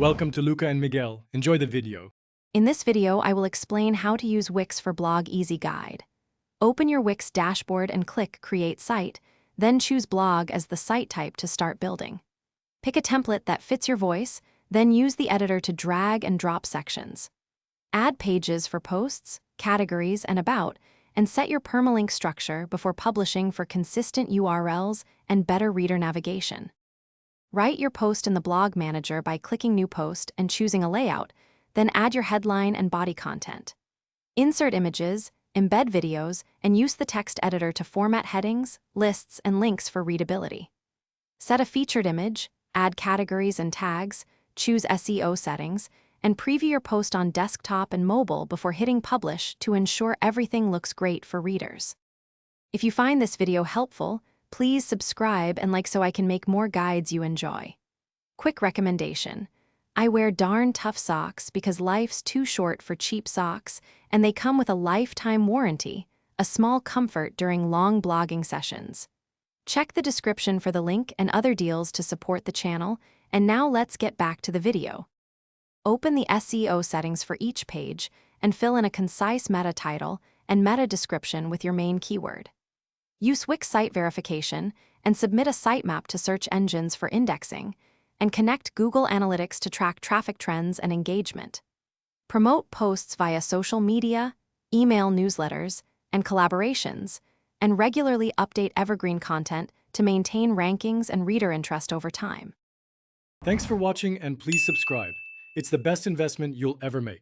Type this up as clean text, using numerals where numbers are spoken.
Welcome to Luca and Miguel. Enjoy the video. In this video, I will explain how to use Wix for Blog Easy Guide. Open your Wix dashboard and click Create Site, then choose Blog as the site type to start building. Pick a template that fits your voice, then use the editor to drag and drop sections. Add pages for posts, categories, and about, and set your permalink structure before publishing for consistent URLs and better reader navigation. Write your post in the Blog Manager by clicking New Post and choosing a layout, then add your headline and body content. Insert images, embed videos, and use the text editor to format headings, lists, and links for readability. Set a featured image, add categories and tags, choose SEO settings, and preview your post on desktop and mobile before hitting publish to ensure everything looks great for readers. If you find this video helpful, please subscribe and like so I can make more guides you enjoy. Quick recommendation. I wear darn tough socks because life's too short for cheap socks, and they come with a lifetime warranty, a small comfort during long blogging sessions. Check the description for the link and other deals to support the channel, and now let's get back to the video. Open the SEO settings for each page and fill in a concise meta title and meta description with your main keyword. Use Wix site verification and submit a sitemap to search engines for indexing, and connect Google Analytics to track traffic trends and engagement. Promote posts via social media, email newsletters, and collaborations, and regularly update evergreen content to maintain rankings and reader interest over time. Thanks for watching and please subscribe. It's the best investment you'll ever make.